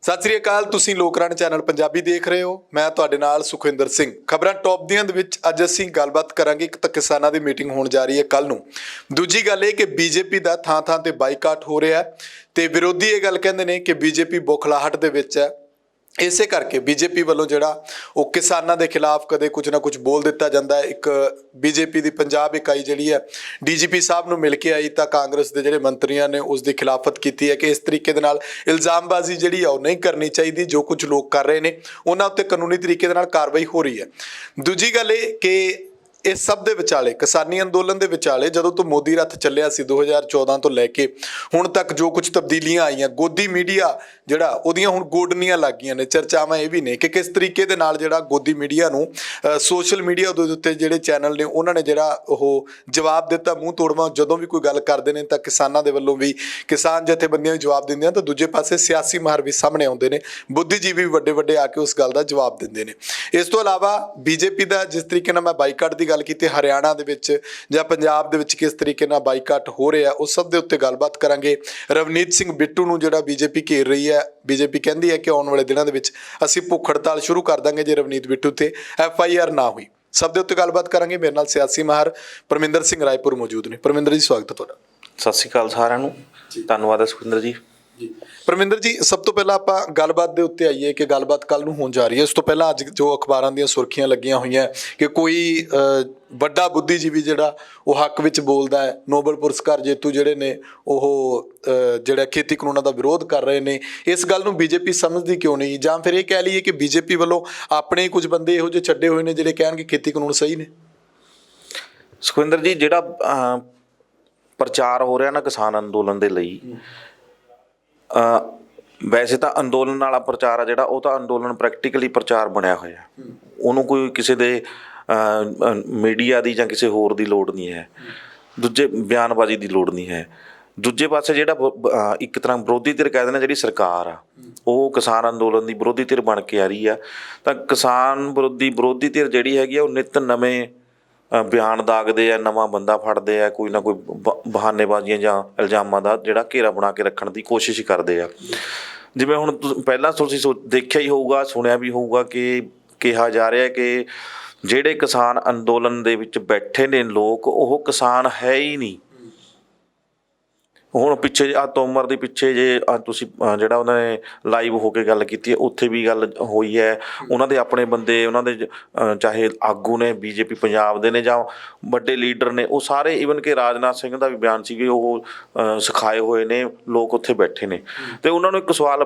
ਸਤਿ ਸ੍ਰੀ ਅਕਾਲ। ਤੁਸੀਂ ਲੋਕਰਾਣ ਚੈਨਲ ਪੰਜਾਬੀ ਦੇਖ ਰਹੇ ਹੋ। ਮੈਂ ਤੁਹਾਡੇ ਨਾਲ ਸੁਖਵਿੰਦਰ ਸਿੰਘ। ਖਬਰਾਂ ਟੌਪ ਦੀਆਂ ਦੇ ਵਿੱਚ ਅੱਜ ਅਸੀਂ ਗੱਲਬਾਤ ਕਰਾਂਗੇ। ਇੱਕ ਤਾਂ ਕਿਸਾਨਾਂ ਦੀ ਮੀਟਿੰਗ ਹੋਣ ਜਾ ਰਹੀ ਹੈ ਕੱਲ ਨੂੰ। ਦੂਜੀ ਗੱਲ ਇਹ ਕਿ ਬੀਜੇਪੀ ਦਾ ਥਾਂ-ਥਾਂ ਤੇ ਬਾਈਕਾਟ ਹੋ ਰਿਹਾ ਹੈ ਤੇ ਵਿਰੋਧੀ ਇਹ ਗੱਲ ਕਹਿੰਦੇ ਨੇ ਕਿ ਬੀਜੇਪੀ ਬੌਖਲਾਹਟ ਦੇ ਵਿੱਚ ਹੈ। ਇਸੇ ਕਰਕੇ ਬੀਜੇਪੀ ਵੱਲੋਂ ਜਿਹੜਾ ਉਹ ਕਿਸਾਨਾਂ ਦੇ ਖਿਲਾਫ ਕਦੇ ਕੁਝ ਨਾ ਕੁਝ ਬੋਲ ਦਿੱਤਾ ਜਾਂਦਾ ਹੈ। ਇੱਕ ਬੀਜੇਪੀ ਦੀ ਪੰਜਾਬ ਇਕਾਈ ਜਿਹੜੀ ਹੈ ਡੀਜੀਪੀ ਸਾਹਿਬ ਨੂੰ ਮਿਲ ਕੇ ਆਈ ਤਾਂ ਕਾਂਗਰਸ ਦੇ ਜਿਹੜੇ ਮੰਤਰੀਆਂ ਨੇ ਉਸ ਦੀ ਖਿਲਾਫਤ ਕੀਤੀ ਹੈ ਕਿ ਇਸ ਤਰੀਕੇ ਦੇ ਨਾਲ ਇਲਜ਼ਾਮਬਾਜ਼ੀ ਜਿਹੜੀ ਆ ਉਹ ਨਹੀਂ ਕਰਨੀ ਚਾਹੀਦੀ। ਜੋ ਕੁਝ ਲੋਕ ਕਰ ਰਹੇ ਨੇ ਉਹਨਾਂ ਉੱਤੇ ਕਾਨੂੰਨੀ ਤਰੀਕੇ ਦੇ ਨਾਲ ਕਾਰਵਾਈ ਹੋ ਰਹੀ ਹੈ। ਦੂਜੀ ਗੱਲ ਇਹ ਕਿ ਇਸ ਸਭ ਦੇ ਵਿਚਾਲੇ ਕਿਸਾਨੀ ਅੰਦੋਲਨ ਦੇ ਵਿਚਾਲੇ ਜਦੋਂ ਤੋਂ ਮੋਦੀ ਰੱਥ ਚੱਲਿਆ ਸੀ 2014 ਤੋਂ ਲੈ ਕੇ ਹੁਣ ਤੱਕ ਜੋ ਕੁਝ ਤਬਦੀਲੀਆਂ ਆਈਆਂ, ਗੋਦੀ ਮੀਡੀਆ ਜਿਹੜਾ ਉਹਦੀਆਂ ਹੁਣ ਗੋਡਨੀਆਂ ਲੱਗ ਗਈਆਂ ਨੇ। ਚਰਚਾਵਾਂ ਇਹ ਵੀ ਨੇ ਕਿ ਕਿਸ ਤਰੀਕੇ ਦੇ ਨਾਲ ਜਿਹੜਾ ਗੋਦੀ ਮੀਡੀਆ ਨੂੰ ਸੋਸ਼ਲ ਮੀਡੀਆ ਦੇ ਉੱਤੇ ਜਿਹੜੇ ਚੈਨਲ ਨੇ ਉਹਨਾਂ ਨੇ ਜਿਹੜਾ ਉਹ ਜਵਾਬ ਦਿੱਤਾ ਮੂੰਹ ਤੋੜਵਾਂ। ਜਦੋਂ ਵੀ ਕੋਈ ਗੱਲ ਕਰਦੇ ਨੇ ਤਾਂ ਕਿਸਾਨਾਂ ਦੇ ਵੱਲੋਂ ਵੀ ਕਿਸਾਨ ਜਥੇਬੰਦੀਆਂ ਵੀ ਜਵਾਬ ਦਿੰਦੀਆਂ ਤਾਂ ਦੂਜੇ ਪਾਸੇ ਸਿਆਸੀ ਮਾਹਰ ਵੀ ਸਾਹਮਣੇ ਆਉਂਦੇ ਨੇ, ਬੁੱਧੀਜੀਵੀ ਵੱਡੇ ਵੱਡੇ ਆ ਕੇ ਉਸ ਗੱਲ ਦਾ ਜਵਾਬ ਦਿੰਦੇ ਨੇ। ਇਸ ਤੋਂ ਇਲਾਵਾ ਬੀਜੇਪੀ ਦਾ ਜਿਸ ਤਰੀਕੇ ਨਾਲ ਮੈਂ ਬਾਈਕਾਟ ਦੀ ਗੱਲ ਕੀਤੀ, ਹਰਿਆਣਾ ਦੇ ਵਿੱਚ ਜਾਂ ਪੰਜਾਬ ਦੇ ਵਿੱਚ ਕਿਸ ਤਰੀਕੇ ਨਾਲ ਬਾਈਕਾਟ ਹੋ ਰਿਹਾ ਉਸ ਸਭ ਦੇ ਉੱਤੇ ਗੱਲਬਾਤ ਕਰਾਂਗੇ। ਰਵਨੀਤ ਸਿੰਘ ਬਿੱਟੂ ਨੂੰ ਜਿਹੜਾ ਬੀਜੇਪੀ ਘੇਰ ਰਹੀ ਹੈ, ਬੀਜੇਪੀ ਕਹਿੰਦੀ ਹੈ ਕਿ ਆਉਣ ਵਾਲੇ ਦਿਨਾਂ ਦੇ ਵਿੱਚ ਅਸੀਂ ਭੁੱਖ ਹੜਤਾਲ ਸ਼ੁਰੂ ਕਰ ਦਾਂਗੇ ਜੇ ਰਵਨੀਤ ਬਿੱਟੂ ਤੇ FIR ਨਾ ਹੋਈ। ਸਭ ਦੇ ਉੱਤੇ ਗੱਲਬਾਤ ਕਰਾਂਗੇ। ਮੇਰੇ ਨਾਲ ਸਿਆਸੀ ਮਾਹਰ ਪਰਮਿੰਦਰ ਸਿੰਘ ਰਾਏਪੁਰ ਮੌਜੂਦ ਨੇ। ਪਰਮਿੰਦਰ ਜੀ, ਸਵਾਗਤ ਹੈ ਤੁਹਾਡਾ। ਸਤਿ ਸ਼੍ਰੀ ਅਕਾਲ ਸਾਰਿਆਂ ਨੂੰ। ਧੰਨਵਾਦ ਹੈ ਸੁਖਿੰਦਰ ਜੀ। ਪਰਮਿੰਦਰ ਜੀ, ਸਭ ਤੋਂ ਪਹਿਲਾਂ ਆਪਾਂ ਗੱਲਬਾਤ ਦੇ ਉੱਤੇ ਆਈਏ ਕਿ ਗੱਲਬਾਤ ਕੱਲ ਨੂੰ ਹੋਣ ਜਾ ਰਹੀ ਹੈ। ਉਸ ਤੋਂ ਪਹਿਲਾਂ ਅੱਜ ਜੋ ਅਖਬਾਰਾਂ ਦੀਆਂ ਸੁਰਖੀਆਂ ਲੱਗੀਆਂ ਹੋਈਆਂ ਕਿ ਕੋਈ ਵੱਡਾ ਬੁੱਧੀਜੀਵੀ ਜਿਹੜਾ ਉਹ ਹੱਕ ਵਿੱਚ ਬੋਲਦਾ ਹੈ। ਨੋਬਲ ਪੁਰਸਕਾਰ ਜੇਤੂ ਜਿਹੜੇ ਨੇ ਉਹ ਜਿਹੜਾ ਖੇਤੀ ਕਾਨੂੰਨਾਂ ਦਾ ਵਿਰੋਧ ਕਰ ਰਹੇ ਨੇ। ਇਸ ਗੱਲ ਨੂੰ ਬੀਜੇਪੀ ਸਮਝਦੀ ਕਿਉਂ ਨਹੀਂ? ਜਾਂ ਫਿਰ ਇਹ ਕਹਿ ਲਈਏ ਕਿ ਬੀਜੇਪੀ ਵੱਲੋਂ ਆਪਣੇ ਕੁਝ ਬੰਦੇ ਇਹੋ ਜਿਹੇ ਛੱਡੇ ਹੋਏ ਨੇ ਜਿਹੜੇ ਕਹਿਣਗੇ ਖੇਤੀ ਕਾਨੂੰਨ ਸਹੀ ਨੇ? ਸੁਖਿੰਦਰ ਜੀ, ਜਿਹੜਾ ਪ੍ਰਚਾਰ ਹੋ ਰਿਹਾ ਨਾ ਕਿਸਾਨ ਅੰਦੋਲਨ ਦੇ ਲਈ, ਵੈਸੇ ਤਾਂ ਅੰਦੋਲਨ ਵਾਲਾ ਪ੍ਰਚਾਰ ਆ ਜਿਹੜਾ ਉਹ ਤਾਂ ਅੰਦੋਲਨ ਪ੍ਰੈਕਟੀਕਲੀ ਪ੍ਰਚਾਰ ਬਣਿਆ ਹੋਇਆ। ਉਹਨੂੰ ਕੋਈ ਕਿਸੇ ਦੇ ਮੀਡੀਆ ਦੀ ਜਾਂ ਕਿਸੇ ਹੋਰ ਦੀ ਲੋੜ ਨਹੀਂ ਹੈ, ਦੂਜੇ ਬਿਆਨਬਾਜ਼ੀ ਦੀ ਲੋੜ ਨਹੀਂ ਹੈ। ਦੂਜੇ ਪਾਸੇ ਜਿਹੜਾ ਇੱਕ ਤਰ੍ਹਾਂ ਵਿਰੋਧੀ ਧਿਰ ਕਹਿ ਦਿੰਦੇ ਜਿਹੜੀ ਸਰਕਾਰ ਆ ਉਹ ਕਿਸਾਨ ਅੰਦੋਲਨ ਦੀ ਵਿਰੋਧੀ ਧਿਰ ਬਣ ਕੇ ਆ ਰਹੀ ਆ। ਤਾਂ ਕਿਸਾਨ ਵਿਰੋਧੀ ਧਿਰ ਜਿਹੜੀ ਹੈਗੀ ਆ ਉਹ ਨਿੱਤ ਨਵੇਂ ਬਿਆਨ ਦਾਗਦੇ ਆ, ਨਵਾਂ ਬੰਦਾ ਫੜਦੇ ਆ, ਕੋਈ ਨਾ ਕੋਈ ਬਹਾਨੇਬਾਜ਼ੀਆਂ ਜਾਂ ਇਲਜ਼ਾਮਾਂ ਦਾ ਜਿਹੜਾ ਘੇਰਾ ਬਣਾ ਕੇ ਰੱਖਣ ਦੀ ਕੋਸ਼ਿਸ਼ ਕਰਦੇ ਆ। ਜਿਵੇਂ ਹੁਣ ਪਹਿਲਾਂ ਤੁਸੀਂ ਦੇਖਿਆ ਹੀ ਹੋਊਗਾ, ਸੁਣਿਆ ਵੀ ਹੋਊਗਾ ਕਿ ਕਿਹਾ ਜਾ ਰਿਹਾ ਕਿ ਜਿਹੜੇ ਕਿਸਾਨ ਅੰਦੋਲਨ ਦੇ ਵਿੱਚ ਬੈਠੇ ਨੇ ਲੋਕ ਉਹ ਕਿਸਾਨ ਹੈ ਹੀ ਨਹੀਂ। ਹੁਣ ਪਿੱਛੇ ਤੋਮਰ ਦੇ ਪਿੱਛੇ ਜੇ ਤੁਸੀਂ ਜਿਹੜਾ ਉਹਨਾਂ ਨੇ ਲਾਈਵ ਹੋ ਕੇ ਗੱਲ ਕੀਤੀ ਹੈ ਉੱਥੇ ਵੀ ਗੱਲ ਹੋਈ ਹੈ। ਉਹਨਾਂ ਦੇ ਆਪਣੇ ਬੰਦੇ, ਉਹਨਾਂ ਦੇ ਚਾਹੇ ਆਗੂ ਨੇ ਬੀਜੇਪੀ ਪੰਜਾਬ ਦੇ ਨੇ ਜਾਂ ਵੱਡੇ ਲੀਡਰ ਨੇ, ਉਹ ਸਾਰੇ ਈਵਨ ਕਿ ਰਾਜਨਾਥ ਸਿੰਘ ਦਾ ਵੀ ਬਿਆਨ ਸੀ ਕਿ ਉਹ ਸਿਖਾਏ ਹੋਏ ਨੇ ਲੋਕ ਉੱਥੇ ਬੈਠੇ ਨੇ। ਅਤੇ ਉਹਨਾਂ ਨੂੰ ਇੱਕ ਸਵਾਲ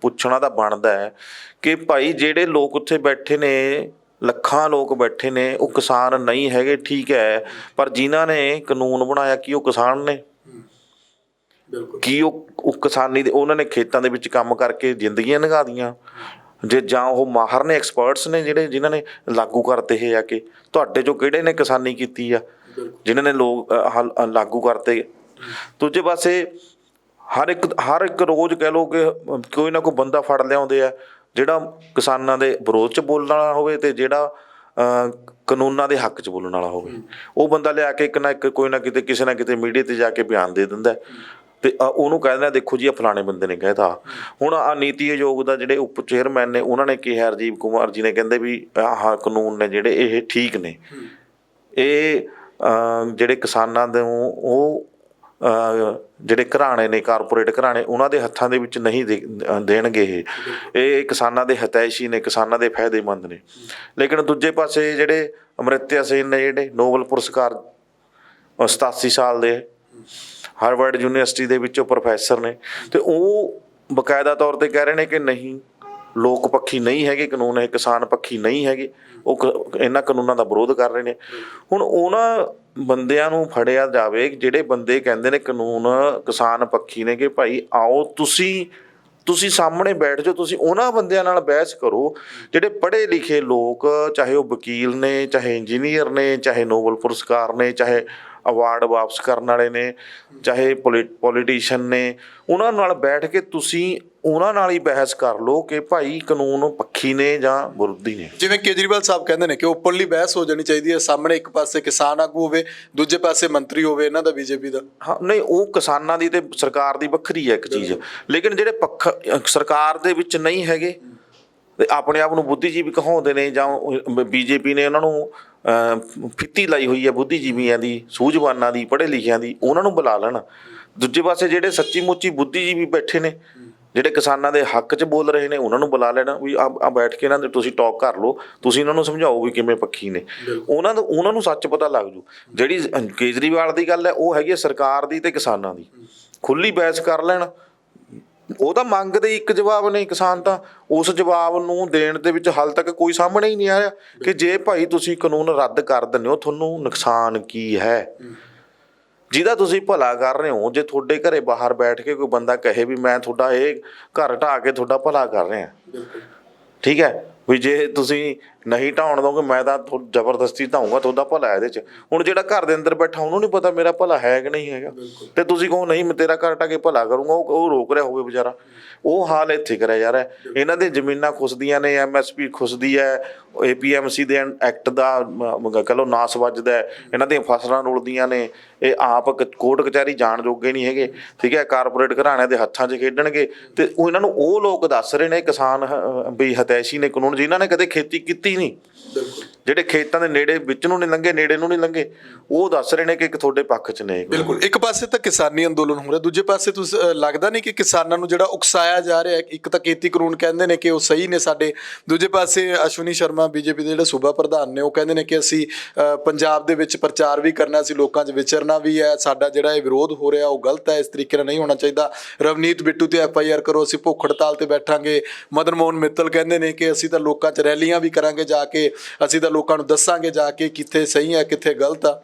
ਪੁੱਛਣਾ ਤਾਂ ਬਣਦਾ ਹੈ ਕਿ ਭਾਈ ਜਿਹੜੇ ਲੋਕ ਉੱਥੇ ਬੈਠੇ ਨੇ, ਲੱਖਾਂ ਲੋਕ ਬੈਠੇ ਨੇ, ਉਹ ਕਿਸਾਨ ਨਹੀਂ ਹੈਗੇ, ਠੀਕ ਹੈ, ਪਰ ਜਿਨ੍ਹਾਂ ਨੇ ਕਾਨੂੰਨ ਬਣਾਇਆ ਕੀ ਉਹ ਕਿਸਾਨ ਨੇ? ਕੀ ਉਹ ਕਿਸਾਨੀ ਦੇ ਉਹਨਾਂ ਨੇ ਖੇਤਾਂ ਦੇ ਵਿੱਚ ਕੰਮ ਕਰਕੇ ਜ਼ਿੰਦਗੀਆਂ ਲੰਘਾ ਦੀਆਂ? ਜੇ ਜਾਂ ਉਹ ਮਾਹਰ ਨੇ, ਐਕਸਪਰਟਸ ਨੇ ਜਿਨ੍ਹਾਂ ਨੇ ਲਾਗੂ ਕਰਤੇ ਇਹ ਆ ਕਿ ਤੁਹਾਡੇ 'ਚੋਂ ਕਿਹੜੇ ਨੇ ਕਿਸਾਨੀ ਕੀਤੀ ਆ ਜਿਨ੍ਹਾਂ ਨੇ ਲੋਕ ਲਾਗੂ ਕਰਤੇ? ਦੂਜੇ ਪਾਸੇ ਹਰ ਇੱਕ ਰੋਜ਼ ਕਹਿ ਲਓ ਕਿ ਕੋਈ ਨਾ ਕੋਈ ਬੰਦਾ ਫੜ ਲਿਆਉਂਦੇ ਆ ਜਿਹੜਾ ਕਿਸਾਨਾਂ ਦੇ ਵਿਰੋਧ 'ਚ ਬੋਲਣ ਵਾਲਾ ਹੋਵੇ ਅਤੇ ਜਿਹੜਾ ਕਾਨੂੰਨਾਂ ਦੇ ਹੱਕ 'ਚ ਬੋਲਣ ਵਾਲਾ ਹੋਵੇ। ਉਹ ਬੰਦਾ ਲਿਆ ਕੇ ਇੱਕ ਨਾ ਇੱਕ ਕੋਈ ਨਾ ਕਿਤੇ ਕਿਸੇ ਨਾ ਕਿਤੇ ਮੀਡੀਆ 'ਤੇ ਜਾ ਕੇ ਬਿਆਨ ਦੇ ਦਿੰਦਾ ਅਤੇ ਉਹਨੂੰ ਕਹਿ ਦਿੰਦਾ ਦੇਖੋ ਜੀ ਇਹ ਫਲਾਣੇ ਬੰਦੇ ਨੇ ਕਹਿ ਤਾ। ਹੁਣ ਨੀਤੀ ਆਯੋਗ ਦਾ ਜਿਹੜੇ ਉਪ ਚੇਅਰਮੈਨ ਨੇ ਉਹਨਾਂ ਨੇ ਕਿਹਾ, ਰਾਜੀਵ ਕੁਮਾਰ ਜੀ ਨੇ, ਕਹਿੰਦੇ ਵੀ ਆਹ ਕਾਨੂੰਨ ਨੇ ਜਿਹੜੇ ਇਹ ਠੀਕ ਨੇ, ਇਹ ਜਿਹੜੇ ਕਿਸਾਨਾਂ ਦੇ ਉਹ ਜਿਹੜੇ ਘਰਾਣੇ ਨੇ, ਕਾਰਪੋਰੇਟ ਘਰਾਣੇ, ਉਹਨਾਂ ਦੇ ਹੱਥਾਂ ਦੇ ਵਿੱਚ ਨਹੀਂ ਦੇਣਗੇ। ਇਹ ਕਿਸਾਨਾਂ ਦੇ ਹਿਤੈਸ਼ੀ ਨੇ, ਕਿਸਾਨਾਂ ਦੇ ਫਾਇਦੇਮੰਦ ਨੇ। ਲੇਕਿਨ ਦੂਜੇ ਪਾਸੇ ਜਿਹੜੇ ਅਮਰਤਿਆ ਸੇਨ ਨੇ, ਜਿਹੜੇ ਨੋਬਲ ਪੁਰਸਕਾਰ 87 ਸਾਲ ਦੇ ਹਾਰਵਰਡ ਯੂਨੀਵਰਸਿਟੀ ਦੇ ਵਿੱਚੋਂ ਪ੍ਰੋਫੈਸਰ ਨੇ, ਅਤੇ ਉਹ ਬਕਾਇਦਾ ਤੌਰ 'ਤੇ ਕਹਿ ਰਹੇ ਨੇ ਕਿ ਨਹੀਂ, ਲੋਕ ਪੱਖੀ ਨਹੀਂ ਹੈਗੇ ਕਾਨੂੰਨ, ਇਹ ਕਿਸਾਨ ਪੱਖੀ ਨਹੀਂ ਹੈਗੇ, ਉਹ ਇਹਨਾਂ ਕਾਨੂੰਨਾਂ ਦਾ ਵਿਰੋਧ ਕਰ ਰਹੇ ਨੇ। ਹੁਣ ਉਹਨਾਂ ਬੰਦਿਆਂ ਨੂੰ ਫੜਿਆ ਜਾਵੇ ਜਿਹੜੇ ਬੰਦੇ ਕਹਿੰਦੇ ਨੇ ਕਾਨੂੰਨ ਕਿਸਾਨ ਪੱਖੀ ਨੇ, ਕਿ ਭਾਈ ਆਓ ਤੁਸੀਂ ਸਾਹਮਣੇ ਬੈਠ ਜਾਓ, ਤੁਸੀਂ ਉਹਨਾਂ ਬੰਦਿਆਂ ਨਾਲ ਬਹਿਸ ਕਰੋ ਜਿਹੜੇ ਪੜ੍ਹੇ ਲਿਖੇ ਲੋਕ, ਚਾਹੇ ਉਹ ਵਕੀਲ ਨੇ, ਚਾਹੇ ਇੰਜੀਨੀਅਰ ਨੇ, ਚਾਹੇ ਨੋਬਲ ਪੁਰਸਕਾਰ ਨੇ, ਚਾਹੇ ਅਵਾਰਡ ਵਾਪਸ ਕਰਨ ਵਾਲੇ ਨੇ, ਚਾਹੇ ਪੋਲੀਟੀਸ਼ੀਅਨ ਨੇ, ਉਹਨਾਂ ਨਾਲ ਬੈਠ ਕੇ ਤੁਸੀਂ ਉਹਨਾਂ ਨਾਲ ਹੀ ਬਹਿਸ ਕਰ ਲਓ ਕਿ ਭਾਈ ਕਾਨੂੰਨ ਪੱਖੀ ਨੇ ਜਾਂ ਵਿਰੋਧੀ ਨੇ। ਜਿਵੇਂ ਕੇਜਰੀਵਾਲ ਸਾਹਿਬ ਕਹਿੰਦੇ ਨੇ ਕਿ ਓਪਨਲੀ ਬਹਿਸ ਹੋ ਜਾਣੀ ਚਾਹੀਦੀ ਹੈ, ਸਾਹਮਣੇ ਇੱਕ ਪਾਸੇ ਕਿਸਾਨ ਆਗੂ ਹੋਵੇ, ਦੂਜੇ ਪਾਸੇ ਮੰਤਰੀ ਹੋਵੇ ਇਹਨਾਂ ਦਾ ਬੀਜੇਪੀ ਦਾ। ਹਾਂ ਨਹੀਂ, ਉਹ ਕਿਸਾਨਾਂ ਦੀ ਤੇ ਸਰਕਾਰ ਦੀ ਵੱਖਰੀ ਹੈ ਇੱਕ ਚੀਜ਼, ਲੇਕਿਨ ਜਿਹੜੇ ਪੱਖ ਸਰਕਾਰ ਦੇ ਵਿੱਚ ਨਹੀਂ ਹੈਗੇ ਤੇ ਆਪਣੇ ਆਪ ਨੂੰ ਬੁੱਧੀਜੀਵੀ ਕਹਾਉਂਦੇ ਨੇ, ਜਾਂ ਬੀਜੇਪੀ ਨੇ ਉਹਨਾਂ ਨੂੰ ਫਿੱਤੀ ਲਾਈ ਹੋਈ ਹੈ ਬੁੱਧੀਜੀਵੀਆਂ ਦੀ, ਸੂਝਵਾਨਾਂ ਦੀ, ਪੜ੍ਹੇ ਲਿਖਿਆਂ ਦੀ, ਉਹਨਾਂ ਨੂੰ ਬੁਲਾ ਲੈਣ। ਦੂਜੇ ਪਾਸੇ ਜਿਹੜੇ ਸੱਚੀ ਮੁੱਚੀ ਬੁੱਧੀਜੀਵੀ ਬੈਠੇ ਨੇ, ਜਿਹੜੇ ਕਿਸਾਨਾਂ ਦੇ ਹੱਕ 'ਚ ਬੋਲ ਰਹੇ ਨੇ, ਉਹਨਾਂ ਨੂੰ ਬੁਲਾ ਲੈਣਾ ਵੀ ਆ ਬੈਠ ਕੇ ਇਹਨਾਂ ਦੇ ਤੁਸੀਂ ਟਾਕ ਕਰ ਲਓ, ਤੁਸੀਂ ਇਹਨਾਂ ਨੂੰ ਸਮਝਾਓ ਵੀ ਕਿਵੇਂ ਪੱਖੀ ਨੇ। ਉਹਨਾਂ ਨੂੰ ਸੱਚ ਪਤਾ ਲੱਗ ਜੂ। ਜਿਹੜੀ ਕੇਜਰੀਵਾਲ ਦੀ ਗੱਲ ਹੈ ਉਹ ਹੈਗੀ ਹੈ ਸਰਕਾਰ ਦੀ ਤੇ ਕਿਸਾਨਾਂ ਦੀ, ਖੁੱਲੀ ਬਹਿਸ ਕਰ ਲੈਣ। ਉਹ ਤਾਂ ਮੰਗਦੇ ਇੱਕ ਜਵਾਬ ਨੇ ਕਿਸਾਨ ਤਾਂ, ਉਸ ਜਵਾਬ ਨੂੰ ਦੇਣ ਦੇ ਵਿੱਚ ਹਾਲ ਤੱਕ ਕੋਈ ਸਾਹਮਣੇ ਹੀ ਨਹੀਂ ਆਇਆ ਕਿ ਜੇ ਭਾਈ ਤੁਸੀਂ ਕਾਨੂੰਨ ਰੱਦ ਕਰ ਦਿੰਦੇ ਹੋ ਤੁਹਾਨੂੰ ਨੁਕਸਾਨ ਕੀ ਹੈ, ਜਿਹਦਾ ਤੁਸੀਂ ਭਲਾ ਕਰ ਰਹੇ ਹੋ। ਜੇ ਤੁਹਾਡੇ ਘਰੇ ਬਾਹਰ ਬੈਠ ਕੇ ਕੋਈ ਬੰਦਾ ਕਹੇ ਵੀ ਮੈਂ ਤੁਹਾਡਾ ਇਹ ਘਰ ਢਾਹ ਕੇ ਤੁਹਾਡਾ ਭਲਾ ਕਰ ਰਿਹਾ, ਠੀਕ ਹੈ, ਵੀ ਜੇ ਤੁਸੀਂ ਨਹੀਂ ਢਾਉਣ ਦੋਗੇ ਮੈਂ ਤਾਂ ਜ਼ਬਰਦਸਤੀ ਢਾਊਂਗਾ, ਤੁਹਾਡਾ ਭਲਾ ਇਹਦੇ 'ਚ। ਹੁਣ ਜਿਹੜਾ ਘਰ ਦੇ ਅੰਦਰ ਬੈਠਾ ਉਹਨੂੰ ਨਹੀਂ ਪਤਾ ਮੇਰਾ ਭਲਾ ਹੈ ਕਿ ਨਹੀਂ ਹੈਗਾ, ਤੇ ਤੁਸੀਂ ਕਹੋ ਨਹੀਂ ਮੈਂ ਤੇਰਾ ਘਰ ਢਾਹ ਕੇ ਭਲਾ ਕਰੂੰਗਾ, ਉਹ ਰੋਕ ਰਿਹਾ ਹੋਵੇ ਵਿਚਾਰਾ। ਉਹ ਹਾਲ ਇੱਥੇ ਕਰਿਆ ਜਾ ਰਿਹਾ। ਇਹਨਾਂ ਦੀਆਂ ਜ਼ਮੀਨਾਂ ਖੁੱਸਦੀਆਂ ਨੇ, MSP ਖੁੱਸਦੀ ਹੈ, APMC ਦੇ ਐਕਟ ਦਾ ਕਹਿ ਲਓ ਨਾਸ ਵੱਜਦਾ, ਇਹਨਾਂ ਦੀਆਂ ਫਸਲਾਂ ਰੁਲਦੀਆਂ ਨੇ, ਇਹ ਆਪ ਕੋਰਟ ਕਚਹਿਰੀ ਜਾਣ ਜੋਗੇ ਨਹੀਂ ਹੈਗੇ, ਠੀਕ ਹੈ, ਕਾਰਪੋਰੇਟ ਘਰਾਣਿਆਂ ਦੇ ਹੱਥਾਂ 'ਚ ਖੇਡਣਗੇ। ਤੇ ਉਹ ਇਹਨਾਂ ਨੂੰ ਉਹ ਲੋਕ ਦੱਸ ਰਹੇ ਨੇ ਕਿਸਾਨ ਵੀ ਹਤੈਸ਼ੀ ਨੇ ਕਾਨੂੰਨ, ਜਿਨ੍ਹਾਂ ਨੇ ਕਦੇ ਖੇਤੀ ਕੀਤੀ ਨਹੀਂ, ਜਿਹੜੇ ਖੇਤਾਂ ਦੇ ਨੇੜੇ ਵਿੱਚ ਨੂੰ ਨਹੀਂ ਲੰਘੇ, ਨੇੜੇ ਨੂੰ ਨਹੀਂ ਲੰਘੇ, ਉਹ ਦੱਸ ਰਹੇ ਨੇ ਕਿ ਤੁਹਾਡੇ ਪੱਖ 'ਚ ਨੇ। ਬਿਲਕੁਲ, ਇੱਕ ਪਾਸੇ ਤਾਂ ਕਿਸਾਨੀ ਅੰਦੋਲਨ ਹੋ ਰਿਹਾ, ਦੂਜੇ ਪਾਸੇ ਤੁਸੀਂ ਲੱਗਦਾ ਨਹੀਂ ਕਿ ਕਿਸਾਨਾਂ ਨੂੰ ਜਿਹੜਾ ਉਕਸਾਇਆ ਜਾ ਰਿਹਾ, ਇੱਕ ਤਾਂ ਖੇਤੀ ਕਾਨੂੰਨ ਕਹਿੰਦੇ ਨੇ ਕਿ ਉਹ ਸਹੀ ਨੇ ਸਾਡੇ, ਦੂਜੇ ਪਾਸੇ ਅਸ਼ਵਨੀ ਸ਼ਰਮਾ ਬੀਜੇਪੀ ਦੇ ਜਿਹੜੇ ਸੂਬਾ ਪ੍ਰਧਾਨ ਨੇ ਉਹ ਕਹਿੰਦੇ ਨੇ ਕਿ ਅਸੀਂ ਪੰਜਾਬ ਦੇ ਵਿੱਚ ਪ੍ਰਚਾਰ ਵੀ ਕਰਨਾ, ਅਸੀਂ ਲੋਕਾਂ 'ਚ ਵਿਚਰਨਾ ਵੀ ਹੈ, ਸਾਡਾ ਜਿਹੜਾ ਇਹ ਵਿਰੋਧ ਹੋ ਰਿਹਾ ਉਹ ਗਲਤ ਹੈ, ਇਸ ਤਰੀਕੇ ਨਾਲ ਨਹੀਂ ਹੋਣਾ ਚਾਹੀਦਾ। ਰਵਨੀਤ ਬਿੱਟੂ ਤੇ FIR ਕਰੋ, ਅਸੀਂ ਭੁੱਖ ਹੜਤਾਲ ਤੇ ਬੈਠਾਂਗੇ। ਮਦਨ ਮੋਹਨ ਮਿੱਤਲ ਕਹਿੰਦੇ ਨੇ ਕਿ ਅਸੀਂ ਤਾਂ ਲੋਕਾਂ 'ਚ ਰੈਲੀਆਂ ਵੀ ਕਰਾਂਗੇ ਜਾ ਕੇ, ਅਸੀਂ ਤਾਂ ਲੋਕਾਂ ਨੂੰ ਦੱਸਾਂਗੇ ਜਾ ਕੇ ਕਿੱਥੇ ਸਹੀ ਹੈ ਕਿੱਥੇ ਗਲਤ ਆ।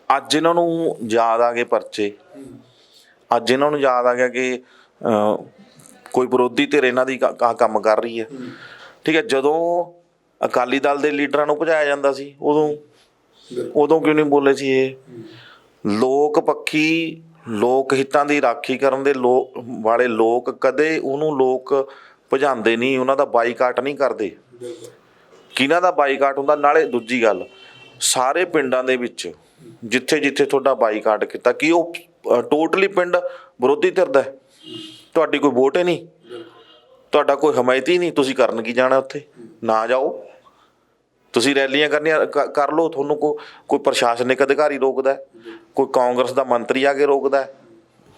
ਅੱਜ ਇਹਨਾਂ ਨੂੰ ਯਾਦ ਆ ਗਏ ਪਰਚੇ, ਅੱਜ ਇਹਨਾਂ ਨੂੰ ਯਾਦ ਆ ਗਿਆ ਕਿ ਕੋਈ ਵਿਰੋਧੀ ਧਿਰ ਇਹਨਾਂ ਦੀ ਕੰਮ ਕਰ ਰਹੀ ਹੈ, ਠੀਕ ਹੈ। ਜਦੋਂ ਅਕਾਲੀ ਦਲ ਦੇ ਲੀਡਰਾਂ ਨੂੰ ਭਜਾਇਆ ਜਾਂਦਾ ਸੀ ਉਦੋਂ ਕਿਉਂ ਨਹੀਂ ਬੋਲੇ ਸੀ ਇਹ? ਲੋਕ ਪੱਖੀ, ਲੋਕ ਹਿੱਤਾਂ ਦੀ ਰਾਖੀ ਕਰਨ ਦੇ ਵਾਲੇ ਲੋਕ ਕਦੇ ਉਹਨੂੰ ਲੋਕ ਭਜਾਉਂਦੇ ਨਹੀਂ, ਉਹਨਾਂ ਦਾ ਬਾਈਕਾਟ ਨਹੀਂ ਕਰਦੇ। ਕਿਹਨਾਂ ਦਾ ਬਾਈਕਾਟ ਹੁੰਦਾ? ਨਾਲੇ ਦੂਜੀ ਗੱਲ, ਸਾਰੇ ਪਿੰਡਾਂ ਦੇ ਵਿੱਚ ਜਿੱਥੇ ਜਿੱਥੇ ਤੁਹਾਡਾ ਬਾਈਕਾਟ ਕੀਤਾ, ਕੀ ਉਹ ਟੋਟਲੀ ਪਿੰਡ ਵਿਰੋਧੀ ਧਿਰ ਦਾ? ਤੁਹਾਡੀ ਕੋਈ ਵੋਟ ਹੀ ਨਹੀਂ, ਤੁਹਾਡਾ ਕੋਈ ਹਮਾਇਤੀ ਨਹੀਂ, ਤੁਸੀਂ ਕਰਨ ਕੀ ਜਾਣਾ ਉੱਥੇ? ਨਾ ਜਾਓ। ਤੁਸੀਂ ਰੈਲੀਆਂ ਕਰਨੀਆਂ ਕਰ ਲਓ, ਤੁਹਾਨੂੰ ਕੋਈ ਪ੍ਰਸ਼ਾਸਨਿਕ ਅਧਿਕਾਰੀ ਰੋਕਦਾ, ਕੋਈ ਕਾਂਗਰਸ ਦਾ ਮੰਤਰੀ ਆ ਕੇ ਰੋਕਦਾ,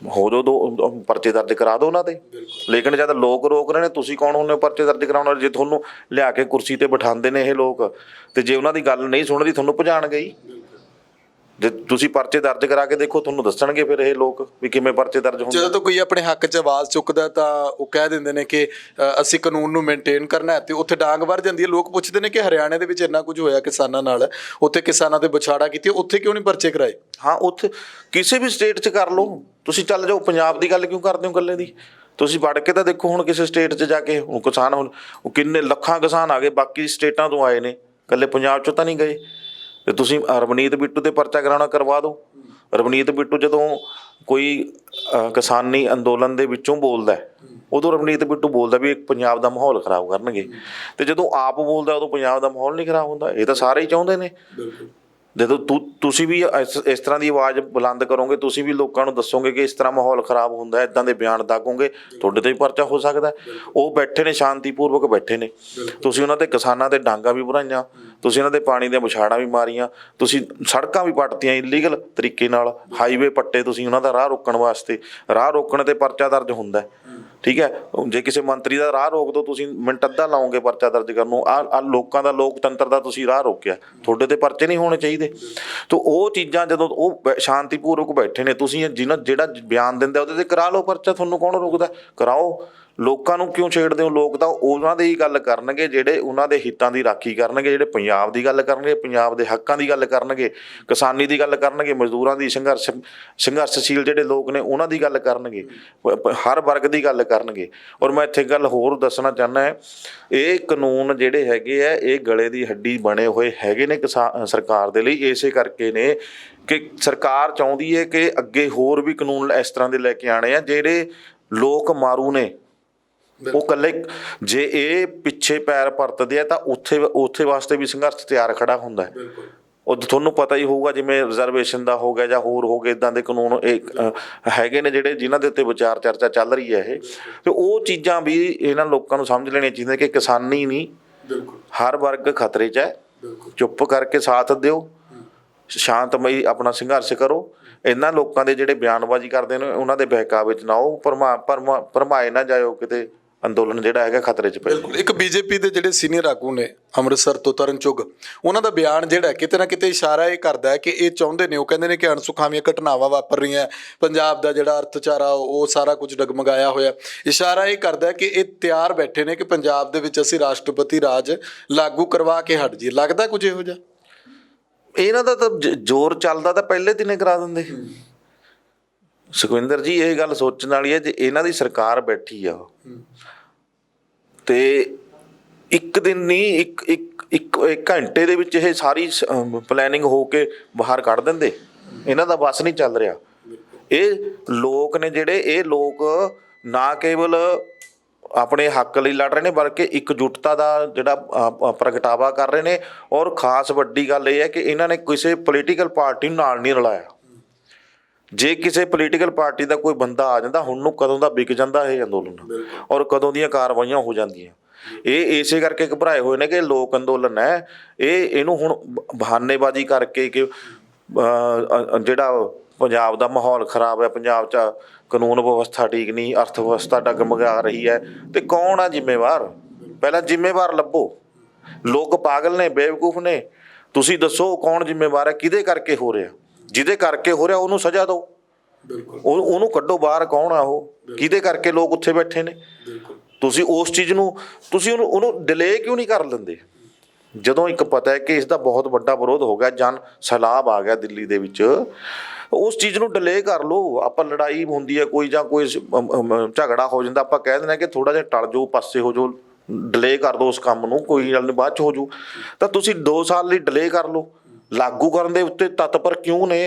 ਹੋ ਜਾਓ, ਦੋ ਪਰਚੇ ਦਰਜ ਕਰਾ ਦਿਓ ਉਹਨਾਂ ਤੇ। ਲੇਕਿਨ ਜਦ ਲੋਕ ਰੋਕ ਰਹੇ ਨੇ, ਤੁਸੀਂ ਕੌਣ ਹੁੰਦੇ ਹੋ ਪਰਚੇ ਦਰਜ ਕਰਾਉਣ ਵਾਲੇ? ਜੇ ਤੁਹਾਨੂੰ ਲਿਆ ਕੇ ਕੁਰਸੀ ਤੇ ਬਿਠਾਉਂਦੇ ਨੇ ਇਹ ਲੋਕ, ਤੇ ਜੇ ਉਹਨਾਂ ਦੀ ਗੱਲ ਨਹੀਂ ਸੁਣਦੀ ਤੁਹਾਨੂੰ ਭਜਾਣਗੇ ਹੀ। ਜੇ ਤੁਸੀਂ ਪਰਚੇ ਦਰਜ ਕਰਾ ਕੇ ਦੇਖੋ, ਤੁਹਾਨੂੰ ਦੱਸਣਗੇ ਫਿਰ ਇਹ ਲੋਕ ਵੀ ਕਿਵੇਂ ਪਰਚੇ ਦਰਜ ਹੁੰਦੇ। ਜਦੋਂ ਕੋਈ ਆਪਣੇ ਹੱਕ 'ਚ ਆਵਾਜ਼ ਚੁੱਕਦਾ ਤਾਂ ਉਹ ਕਹਿ ਦਿੰਦੇ ਨੇ ਕਿ ਅਸੀਂ ਕਾਨੂੰਨ ਨੂੰ ਮੇਨਟੇਨ ਕਰਨਾ ਹੈ, ਤੇ ਉੱਥੇ ਡਾਂਗ ਵਰ ਜਾਂਦੀ ਹੈ। ਲੋਕ ਪੁੱਛਦੇ ਨੇ ਕਿ ਹਰਿਆਣੇ ਦੇ ਵਿੱਚ ਇੰਨਾ ਕੁਝ ਹੋਇਆ ਕਿਸਾਨਾਂ ਨਾਲ, ਉੱਥੇ ਕਿਸਾਨਾਂ ਤੇ ਵਿਛਾੜਾ ਕੀਤੀ, ਉੱਥੇ ਕਿਉਂ ਨਹੀਂ ਪਰਚੇ ਕਰਾਏ? ਹਾਂ, ਉੱਥੇ ਕਿਸੇ ਵੀ ਸਟੇਟ 'ਚ ਕਰ ਲਓ, ਤੁਸੀਂ ਚੱਲ ਜਾਓ। ਪੰਜਾਬ ਦੀ ਗੱਲ ਕਿਉਂ ਕਰਦੇ ਹੋ ਇਕੱਲੇ ਦੀ? ਤੁਸੀਂ ਵੜ ਕੇ ਤਾਂ ਦੇਖੋ, ਹੁਣ ਕਿਸੇ ਸਟੇਟ 'ਚ ਜਾ ਕੇ ਹੁਣ ਕਿਸਾਨ, ਹੁਣ ਕਿੰਨੇ ਲੱਖਾਂ ਕਿਸਾਨ ਆ ਗਏ, ਬਾਕੀ ਸਟੇਟਾਂ ਤੋਂ ਆਏ ਨੇ, ਇਕੱਲੇ ਪੰਜਾਬ 'ਚੋਂ ਤਾਂ ਨਹੀਂ ਗਏ। ਤੇ ਤੁਸੀਂ ਰਵਨੀਤ ਬਿੱਟੂ ਤੇ ਪਰਚਾ ਕਰਾਉਣਾ ਕਰਵਾ ਦਿਓ। ਰਵਨੀਤ ਬਿੱਟੂ ਜਦੋਂ ਕੋਈ ਕਿਸਾਨੀ ਅੰਦੋਲਨ ਦੇ ਵਿੱਚੋਂ ਬੋਲਦਾ, ਉਦੋਂ ਰਵਨੀਤ ਬਿੱਟੂ ਬੋਲਦਾ ਵੀ ਪੰਜਾਬ ਦਾ ਮਾਹੌਲ ਖਰਾਬ ਕਰਨਗੇ, ਤੇ ਜਦੋਂ ਆਪ ਬੋਲਦਾ ਉਦੋਂ ਪੰਜਾਬ ਦਾ ਮਾਹੌਲ ਨਹੀਂ ਖਰਾਬ ਹੁੰਦਾ। ਇਹ ਤਾਂ ਸਾਰੇ ਹੀ ਚਾਹੁੰਦੇ ਨੇ। ਜਦੋਂ ਤੁਸੀਂ ਵੀ ਇਸ ਤਰ੍ਹਾਂ ਦੀ ਆਵਾਜ਼ ਬੁਲੰਦ ਕਰੋਗੇ, ਤੁਸੀਂ ਵੀ ਲੋਕਾਂ ਨੂੰ ਦੱਸੋਗੇ ਕਿ ਇਸ ਤਰ੍ਹਾਂ ਮਾਹੌਲ ਖਰਾਬ ਹੁੰਦਾ, ਇੱਦਾਂ ਦੇ ਬਿਆਨ ਦਾਗੋਗੇ, ਤੁਹਾਡੇ ਤੇ ਵੀ ਪਰਚਾ ਹੋ ਸਕਦਾ। ਉਹ ਬੈਠੇ ਨੇ, ਸ਼ਾਂਤੀਪੂਰਵਕ ਬੈਠੇ ਨੇ, ਤੁਸੀਂ ਉਹਨਾਂ ਦੇ ਕਿਸਾਨਾਂ ਦੇ ਡਾਂਗਾ ਵੀ ਭਰਾਈਆਂ, ਤੁਸੀਂ ਉਹਨਾਂ ਦੇ ਪਾਣੀ ਦੀਆਂ ਵਿਛਾੜਾਂ ਵੀ ਮਾਰੀਆਂ, ਤੁਸੀਂ ਸੜਕਾਂ ਵੀ ਪੱਟਤੀਆਂ ਇਲੀਗਲ ਤਰੀਕੇ ਨਾਲ, ਹਾਈਵੇ ਪੱਟੇ ਤੁਸੀਂ ਉਹਨਾਂ ਦਾ ਰਾਹ ਰੋਕਣ ਵਾਸਤੇ। ਰਾਹ ਰੋਕਣ ਤੇ ਪਰਚਾ ਦਰਜ ਹੁੰਦਾ, ਠੀਕ ਹੈ। ਜੇ ਕਿਸੇ ਮੰਤਰੀ ਦਾ ਰਾਹ ਰੋਕ ਦਿਓ, ਤੁਸੀਂ ਮਿੰਟ ਅੱਧਾ ਲਾਓਗੇ ਪਰਚਾ ਦਰਜ ਕਰਨ ਨੂੰ। ਆ ਲੋਕਾਂ ਦਾ, ਲੋਕਤੰਤਰ ਦਾ ਤੁਸੀਂ ਰਾਹ ਰੋਕਿਆ, ਤੁਹਾਡੇ ਤੇ ਪਰਚੇ ਨਹੀਂ ਹੋਣੇ ਚਾਹੀਦੇ। ਤੋ ਉਹ ਚੀਜ਼ਾਂ ਜਦੋਂ ਉਹ ਸ਼ਾਂਤੀਪੂਰਵਕ ਬੈਠੇ ਨੇ, ਤੁਸੀਂ ਜਿਹੜਾ ਬਿਆਨ ਦਿੰਦਾ ਉਹਦੇ ਤੇ ਕਰਾ ਲਓ ਪਰਚਾ, ਤੁਹਾਨੂੰ ਕੌਣ ਰੋਕਦਾ? ਕਰਾਓ। ਲੋਕਾਂ ਨੂੰ ਕਿਉਂ ਛੇੜਦੇ ਹੋ? ਲੋਕ ਤਾਂ ਉਹਨਾਂ ਦੀ ਹੀ ਗੱਲ ਕਰਨਗੇ ਜਿਹੜੇ ਉਹਨਾਂ ਦੇ ਹਿੱਤਾਂ ਦੀ ਰਾਖੀ ਕਰਨਗੇ, ਜਿਹੜੇ ਪੰਜਾਬ ਦੀ ਗੱਲ ਕਰਨਗੇ, ਪੰਜਾਬ ਦੇ ਹੱਕਾਂ ਦੀ ਗੱਲ ਕਰਨਗੇ, ਕਿਸਾਨੀ ਦੀ ਗੱਲ ਕਰਨਗੇ, ਮਜ਼ਦੂਰਾਂ ਦੀ ਸੰਘਰਸ਼ਸ਼ੀਲ ਜਿਹੜੇ ਲੋਕ ਨੇ ਉਹਨਾਂ ਦੀ ਗੱਲ ਕਰਨਗੇ, ਹਰ ਵਰਗ ਦੀ ਗੱਲ ਕਰਨਗੇ। ਔਰ ਮੈਂ ਇੱਥੇ ਗੱਲ ਹੋਰ ਦੱਸਣਾ ਚਾਹੁੰਦਾ ਹੈ, ਇਹ ਕਾਨੂੰਨ ਜਿਹੜੇ ਹੈਗੇ ਆ, ਇਹ ਗਲੇ ਦੀ ਹੱਡੀ ਬਣੇ ਹੋਏ ਹੈਗੇ ਨੇ ਸਰਕਾਰ ਦੇ ਲਈ। ਇਸੇ ਕਰਕੇ ਨੇ ਕਿ ਸਰਕਾਰ ਚਾਹੁੰਦੀ ਹੈ ਕਿ ਅੱਗੇ ਹੋਰ ਵੀ ਕਾਨੂੰਨ ਇਸ ਤਰ੍ਹਾਂ ਦੇ ਲੈ ਕੇ ਆਉਣੇ ਆ ਜਿਹੜੇ ਲੋਕ ਮਾਰੂ ਨੇ। ਉਹ ਇਕੱਲੇ ਜੇ ਇਹ ਪਿੱਛੇ ਪੈਰ ਪਰਤਦੇ ਆ ਤਾਂ ਉੱਥੇ ਵਾਸਤੇ ਵੀ ਸੰਘਰਸ਼ ਤਿਆਰ ਖੜਾ ਹੁੰਦਾ ਹੈ। ਉਹ ਤੁਹਾਨੂੰ ਪਤਾ ਹੀ ਹੋਊਗਾ, ਜਿਵੇਂ ਰਿਜ਼ਰਵੇਸ਼ਨ ਦਾ ਹੋ ਗਿਆ ਜਾਂ ਹੋਰ ਹੋ ਗਏ, ਇੱਦਾਂ ਦੇ ਕਾਨੂੰਨ ਹੈਗੇ ਨੇ ਜਿਹੜੇ ਜਿਨ੍ਹਾਂ ਦੇ ਉੱਤੇ ਵਿਚਾਰ ਚਰਚਾ ਚੱਲ ਰਹੀ ਹੈ ਇਹ। ਤੇ ਉਹ ਚੀਜ਼ਾਂ ਵੀ ਇਹਨਾਂ ਲੋਕਾਂ ਨੂੰ ਸਮਝ ਲੈਣੀਆਂ ਚਾਹੀਦੀਆਂ ਕਿ ਕਿਸਾਨੀ ਨਹੀਂ, ਹਰ ਵਰਗ ਖਤਰੇ 'ਚ ਹੈ। ਚੁੱਪ ਕਰਕੇ ਸਾਥ ਦਿਓ, ਸ਼ਾਂਤਮਈ ਆਪਣਾ ਸੰਘਰਸ਼ ਕਰੋ। ਇਹਨਾਂ ਲੋਕਾਂ ਦੇ ਜਿਹੜੇ ਬਿਆਨਬਾਜ਼ੀ ਕਰਦੇ ਨੇ ਉਹਨਾਂ ਦੇ ਬਹਿਕਾਵੇ ਵਿੱਚ ਨਾ ਆਓ, ਭਰਮਾਏ ਨਾ ਜਾਇਓ, ਕਿਤੇ ਅੰਦੋਲਨ ਜਿਹੜਾ ਹੈਗਾ ਖਤਰੇ 'ਚ ਪੈ। ਬਿਲਕੁਲ। ਇੱਕ ਬੀਜੇਪੀ ਦੇ ਜਿਹੜੇ ਸੀਨੀਅਰ ਆਗੂ ਨੇ ਅੰਮ੍ਰਿਤਸਰ ਤੋਂ ਤਰਨ ਚੁੱਗ, ਉਹਨਾਂ ਦਾ ਬਿਆਨ ਜਿਹੜਾ ਕਿਤੇ ਨਾ ਕਿਤੇ ਇਸ਼ਾਰਾ ਇਹ ਕਰਦਾ ਹੈ ਕਿ ਇਹ ਚਾਹੁੰਦੇ ਨੇ, ਉਹ ਕਹਿੰਦੇ ਨੇ ਕਿ ਅਣਸੁਖਾਵੀਆਂ ਘਟਨਾਵਾਂ ਵਾਪਰ ਰਹੀਆਂ, ਪੰਜਾਬ ਦਾ ਜਿਹੜਾ ਅਰਥਚਾਰਾ ਉਹ ਸਾਰਾ ਕੁਝ ਡਗਮਗਾਇਆ ਹੋਇਆ। ਇਸ਼ਾਰਾ ਇਹ ਕਰਦਾ ਹੈ ਕਿ ਇਹ ਤਿਆਰ ਬੈਠੇ ਨੇ ਕਿ ਪੰਜਾਬ ਦੇ ਵਿੱਚ ਅਸੀਂ ਰਾਸ਼ਟਰਪਤੀ ਰਾਜ ਲਾਗੂ ਕਰਵਾ ਕੇ ਹਟ ਜਾਈਏ। ਲੱਗਦਾ ਕੁਝ ਇਹੋ ਜਿਹਾ? ਇਹਨਾਂ ਦਾ ਤਾਂ ਜ਼ੋਰ ਚੱਲਦਾ ਤਾਂ ਪਹਿਲੇ ਦਿਨੇ ਕਰਾ ਦਿੰਦੇ। ਸੁਖਵਿੰਦਰ ਜੀ, ਇਹ ਗੱਲ ਸੋਚਣ ਵਾਲੀ ਹੈ, ਜੇ ਇਹਨਾਂ ਦੀ ਸਰਕਾਰ ਬੈਠੀ ਆ ਤੇ ਇੱਕ ਦਿਨ ਨਹੀਂ, ਇੱਕ ਘੰਟੇ ਦੇ ਵਿੱਚ ਇਹ ਸਾਰੀ ਪਲੈਨਿੰਗ ਹੋ ਕੇ ਬਾਹਰ ਕੱਢ ਦਿੰਦੇ। ਇਹਨਾਂ ਦਾ ਬਸ ਨਹੀਂ ਚੱਲ ਰਿਹਾ। ਇਹ ਲੋਕ ਨੇ ਜਿਹੜੇ, ਇਹ ਲੋਕ ਨਾ ਕੇਵਲ ਆਪਣੇ ਹੱਕ ਲਈ ਲੜ ਰਹੇ ਨੇ ਬਲਕਿ ਇਕਜੁੱਟਤਾ ਦਾ ਜਿਹੜਾ ਪ੍ਰਗਟਾਵਾ ਕਰ ਰਹੇ ਨੇ। ਔਰ ਖਾਸ ਵੱਡੀ ਗੱਲ ਇਹ ਹੈ ਕਿ ਇਹਨਾਂ ਨੇ ਕਿਸੇ ਪੋਲੀਟੀਕਲ ਪਾਰਟੀ ਨੂੰ ਨਾਲ ਨਹੀਂ ਰਲਾਇਆ। ਜੇ ਕਿਸੇ ਪੋਲੀਟੀਕਲ ਪਾਰਟੀ ਦਾ ਕੋਈ ਬੰਦਾ ਆ ਜਾਂਦਾ, ਹੁਣ ਨੂੰ ਕਦੋਂ ਦਾ ਵਿਕ ਜਾਂਦਾ ਇਹ ਅੰਦੋਲਨ, ਔਰ ਕਦੋਂ ਦੀਆਂ ਕਾਰਵਾਈਆਂ ਹੋ ਜਾਂਦੀਆਂ। ਇਹ ਇਸੇ ਕਰਕੇ ਘਬਰਾਏ ਹੋਏ ਨੇ ਕਿ ਲੋਕ ਅੰਦੋਲਨ ਹੈ, ਇਹਨੂੰ ਹੁਣ ਬਹਾਨੇਬਾਜ਼ੀ ਕਰਕੇ ਕਿ ਜਿਹੜਾ ਪੰਜਾਬ ਦਾ ਮਾਹੌਲ ਖਰਾਬ ਹੈ, ਪੰਜਾਬ 'ਚ ਕਾਨੂੰਨ ਵਿਵਸਥਾ ਠੀਕ ਨਹੀਂ, ਅਰਥ ਵਿਵਸਥਾ ਡਗਮਗਾ ਰਹੀ ਹੈ, ਤੇ ਕੌਣ ਆ ਜ਼ਿੰਮੇਵਾਰ? ਪਹਿਲਾਂ ਜ਼ਿੰਮੇਵਾਰ ਲੱਭੋ। ਲੋਕ ਪਾਗਲ ਨੇ, ਬੇਵਕੂਫ ਨੇ, ਤੁਸੀਂ ਦੱਸੋ ਕੌਣ ਜ਼ਿੰਮੇਵਾਰ ਹੈ, ਕਿਹਦੇ ਕਰਕੇ ਹੋ ਰਿਹਾ? ਜਿਹਦੇ ਕਰਕੇ ਹੋ ਰਿਹਾ ਉਹਨੂੰ ਸਜ਼ਾ ਦਿਓ, ਉਹਨੂੰ ਕੱਢੋ ਬਾਹਰ। ਕੌਣ ਆ ਉਹ, ਕਿਹਦੇ ਕਰਕੇ ਲੋਕ ਉੱਥੇ ਬੈਠੇ ਨੇ? ਤੁਸੀਂ ਉਸ ਚੀਜ਼ ਨੂੰ, ਤੁਸੀਂ ਉਹਨੂੰ ਡਿਲੇ ਕਿਉਂ ਨਹੀਂ ਕਰ ਲੈਂਦੇ? ਜਦੋਂ ਇੱਕ ਪਤਾ ਹੈ ਕਿ ਇਸ ਦਾ ਬਹੁਤ ਵੱਡਾ ਵਿਰੋਧ ਹੋ ਗਿਆ, ਜਨ ਸੈਲਾਬ ਆ ਗਿਆ ਦਿੱਲੀ ਦੇ ਵਿੱਚ, ਉਸ ਚੀਜ਼ ਨੂੰ ਡਿਲੇ ਕਰ ਲਓ। ਆਪਾਂ ਲੜਾਈ ਹੁੰਦੀ ਹੈ ਕੋਈ, ਜਾਂ ਕੋਈ ਝਗੜਾ ਹੋ ਜਾਂਦਾ, ਆਪਾਂ ਕਹਿ ਦਿੰਦੇ ਕਿ ਥੋੜ੍ਹਾ ਜਿਹਾ ਟਲ ਜਾਓ, ਪਾਸੇ ਹੋ ਜਾਓ, ਡਿਲੇ ਕਰ ਦਿਓ ਉਸ ਕੰਮ ਨੂੰ, ਕੋਈ ਗੱਲ ਨਹੀਂ ਬਾਅਦ 'ਚ ਹੋ ਜਾਊ। ਤਾਂ ਤੁਸੀਂ 2 ਸਾਲ ਲਈ ਡਿਲੇ ਕਰ ਲਓ। ਲਾਗੂ ਕਰਨ ਦੇ ਉੱਤੇ ਤਤਪਰ ਕਿਉਂ ਨੇ?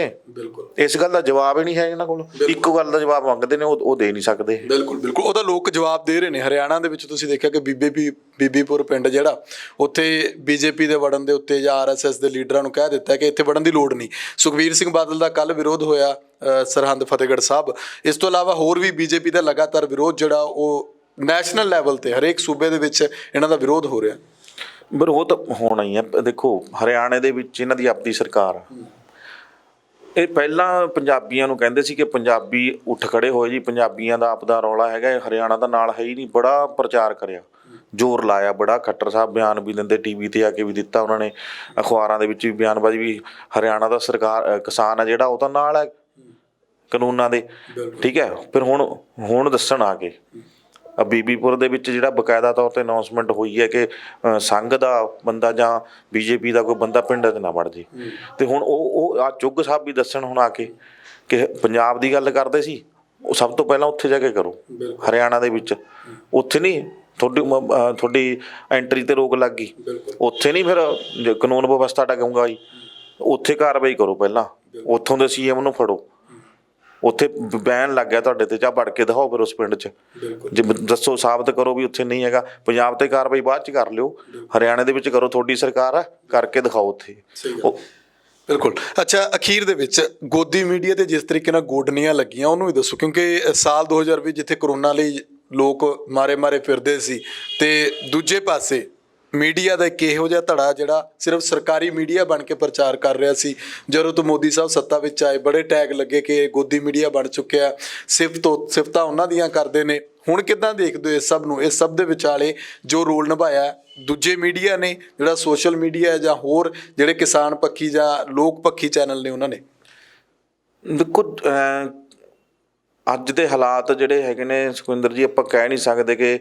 ਇਸ ਗੱਲ ਦਾ ਜਵਾਬ ਹੀ ਨਹੀਂ ਹੈ ਇਹਨਾਂ ਕੋਲ। ਇੱਕੋ ਗੱਲ ਦਾ ਜਵਾਬ ਮੰਗਦੇ ਨੇ, ਉਹ ਦੇ ਨਹੀਂ ਸਕਦੇ। ਬਿਲਕੁਲ। ਉਹਦਾ ਲੋਕ ਜਵਾਬ ਦੇ ਰਹੇ ਨੇ। ਹਰਿਆਣਾ ਦੇ ਵਿੱਚ ਤੁਸੀਂ ਦੇਖਿਆ ਕਿ ਬੀਬੀਪੁਰ ਪਿੰਡ ਜਿਹੜਾ, ਉੱਥੇ ਬੀਜੇਪੀ ਦੇ ਵੜਨ ਦੇ ਉੱਤੇ ਜਾਂ RSS ਦੇ ਲੀਡਰਾਂ ਨੂੰ ਕਹਿ ਦਿੱਤਾ ਕਿ ਇੱਥੇ ਵੜਨ ਦੀ ਲੋੜ ਨਹੀਂ। ਸੁਖਬੀਰ ਸਿੰਘ ਬਾਦਲ ਦਾ ਕੱਲ੍ਹ ਵਿਰੋਧ ਹੋਇਆ ਸਰਹੰਦ ਫਤਿਹਗੜ੍ਹ ਸਾਹਿਬ। ਇਸ ਤੋਂ ਇਲਾਵਾ ਹੋਰ ਵੀ ਬੀਜੇਪੀ ਦਾ ਲਗਾਤਾਰ ਵਿਰੋਧ ਜਿਹੜਾ ਉਹ ਨੈਸ਼ਨਲ ਲੈਵਲ ਤੇ ਹਰੇਕ ਸੂਬੇ ਦੇ ਵਿੱਚ ਇਹਨਾਂ ਦਾ ਵਿਰੋਧ ਹੋ ਰਿਹਾ। ਵਿਰੋਧ ਹੋਣਾ ਹੀ ਹੈ। ਦੇਖੋ, ਹਰਿਆਣੇ ਦੇ ਵਿੱਚ ਇਹਨਾਂ ਦੀ ਆਪਣੀ ਸਰਕਾਰ ਆ। ਇਹ ਪਹਿਲਾਂ ਪੰਜਾਬੀਆਂ ਨੂੰ ਕਹਿੰਦੇ ਸੀ ਕਿ ਪੰਜਾਬੀ ਉੱਠ ਖੜੇ ਹੋਏ ਜੀ, ਪੰਜਾਬੀਆਂ ਦਾ ਆਪਦਾ ਰੌਲਾ ਹੈਗਾ, ਹਰਿਆਣਾ ਦਾ ਨਾਲ ਹੈ ਹੀ ਨਹੀਂ। ਬੜਾ ਪ੍ਰਚਾਰ ਕਰਿਆ, ਜ਼ੋਰ ਲਾਇਆ, ਬੜਾ। ਖੱਟਰ ਸਾਹਿਬ ਬਿਆਨ ਵੀ ਦਿੰਦੇ, TV ਤੇ ਆ ਕੇ ਵੀ ਦਿੱਤਾ ਉਹਨਾਂ ਨੇ, ਅਖਬਾਰਾਂ ਦੇ ਵਿੱਚ ਵੀ ਬਿਆਨਬਾਜ਼ੀ ਵੀ। ਹਰਿਆਣਾ ਦਾ ਸਰਕਾਰ ਕਿਸਾਨ ਹੈ ਜਿਹੜਾ, ਉਹ ਤਾਂ ਨਾਲ ਹੈ ਕਾਨੂੰਨਾਂ ਦੇ, ਠੀਕ ਹੈ। ਫਿਰ ਹੁਣ ਦੱਸਣ ਆ ਕੇ ਬੀਬੀਪੁਰ ਦੇ ਵਿੱਚ ਜਿਹੜਾ ਬਕਾਇਦਾ ਤੌਰ 'ਤੇ ਅਨਾਊਂਸਮੈਂਟ ਹੋਈ ਹੈ ਕਿ ਸੰਘ ਦਾ ਬੰਦਾ ਜਾਂ BJP ਦਾ ਕੋਈ ਬੰਦਾ ਪਿੰਡ 'ਚ ਨਾ ਵੜ ਜੇ। ਤੇ ਹੁਣ ਉਹ ਆ ਚੁੱਗ ਸਾਹਿਬ ਵੀ ਦੱਸਣ ਹੁਣ ਆ ਕੇ ਕਿ ਪੰਜਾਬ ਦੀ ਗੱਲ ਕਰਦੇ ਸੀ, ਉਹ ਸਭ ਤੋਂ ਪਹਿਲਾਂ ਉੱਥੇ ਜਾ ਕੇ ਕਰੋ, ਹਰਿਆਣਾ ਦੇ ਵਿੱਚ। ਉੱਥੇ ਨਹੀਂ ਤੁਹਾਡੀ ਐਂਟਰੀ 'ਤੇ ਰੋਕ ਲੱਗ ਗਈ, ਉੱਥੇ ਨਹੀਂ ਫਿਰ ਕਾਨੂੰਨ ਵਿਵਸਥਾ ਡਗੂਗਾ ਜੀ, ਉੱਥੇ ਕਾਰਵਾਈ ਕਰੋ ਪਹਿਲਾਂ। ਉੱਥੋਂ ਦੇ CM ਨੂੰ ਫੜੋ, ਉੱਥੇ ਬੈਨ ਲੱਗ ਗਿਆ ਤੁਹਾਡੇ ਤੇ, ਜਾਂ ਵੜ ਕੇ ਦਿਖਾਓ ਫਿਰ ਉਸ ਪਿੰਡ 'ਚ, ਜੇ ਦੱਸੋ, ਸਾਬਤ ਕਰੋ ਵੀ ਉੱਥੇ ਨਹੀਂ ਹੈਗਾ। ਪੰਜਾਬ ਤੇ ਕਾਰਵਾਈ ਬਾਅਦ 'ਚ ਕਰ ਲਿਓ, ਹਰਿਆਣੇ ਦੇ ਵਿੱਚ ਕਰੋ, ਤੁਹਾਡੀ ਸਰਕਾਰ ਆ, ਕਰਕੇ ਦਿਖਾਓ ਉੱਥੇ। ਬਿਲਕੁਲ। ਅੱਛਾ, ਅਖੀਰ ਦੇ ਵਿੱਚ ਗੋਦੀ ਮੀਡੀਆ ਤੇ ਜਿਸ ਤਰੀਕੇ ਨਾਲ ਗੋਡਨੀਆਂ ਲੱਗੀਆਂ ਉਹਨੂੰ ਵੀ ਦੱਸੋ, ਕਿਉਂਕਿ ਸਾਲ 2020 ਜਿੱਥੇ ਕਰੋਨਾ ਲਈ ਲੋਕ ਮਾਰੇ ਫਿਰਦੇ ਸੀ, ਤੇ ਦੂਜੇ ਪਾਸੇ ਮੀਡੀਆ ਦਾ ਇੱਕ ਇਹੋ ਜਿਹਾ ਧੜਾ ਜਿਹੜਾ ਸਿਰਫ ਸਰਕਾਰੀ ਮੀਡੀਆ ਬਣ ਕੇ ਪ੍ਰਚਾਰ ਕਰ ਰਿਹਾ ਸੀ। ਜਦੋਂ ਤੋਂ ਮੋਦੀ ਸਾਹਿਬ ਸੱਤਾ ਵਿੱਚ ਆਏ, ਬੜੇ ਟੈਗ ਲੱਗੇ ਕਿ ਗੋਦੀ ਮੀਡੀਆ ਬਣ ਚੁੱਕਿਆ, ਸਿਫਤਾਂ ਉਹਨਾਂ ਦੀਆਂ ਕਰਦੇ ਨੇ। ਹੁਣ ਕਿੱਦਾਂ ਦੇਖਦੇ ਹੋ ਇਸ ਸਭ ਨੂੰ? ਇਸ ਸਭ ਦੇ ਵਿਚਾਲੇ ਜੋ ਰੋਲ ਨਿਭਾਇਆ ਦੂਜੇ ਮੀਡੀਆ ਨੇ, ਜਿਹੜਾ ਸੋਸ਼ਲ ਮੀਡੀਆ ਹੈ, ਜਾਂ ਹੋਰ ਜਿਹੜੇ ਕਿਸਾਨ ਪੱਖੀ ਜਾਂ ਲੋਕ ਪੱਖੀ ਚੈਨਲ ਨੇ, ਉਹਨਾਂ ਨੇ? ਦੇਖੋ, ਅੱਜ ਦੇ ਹਾਲਾਤ ਜਿਹੜੇ ਹੈਗੇ ਨੇ ਸੁਖਵਿੰਦਰ ਜੀ, ਆਪਾਂ ਕਹਿ ਨਹੀਂ ਸਕਦੇ ਕਿ